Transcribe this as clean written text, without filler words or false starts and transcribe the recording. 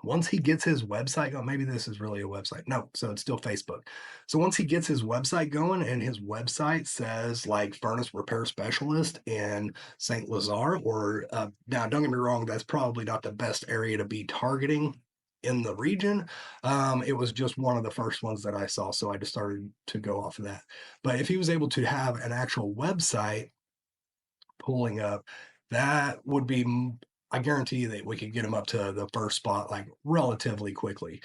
Once he gets his website going, maybe this is really a website. No, so it's still Facebook. So once he gets his website going and his website says like furnace repair specialist in St. Lazare, or now don't get me wrong, that's probably not the best area to be targeting in the region. It was just one of the first ones that I saw. So I just started to go off of that. But if he was able to have an actual website pulling up, that would be, I guarantee you that we could get him up to the first spot like relatively quickly.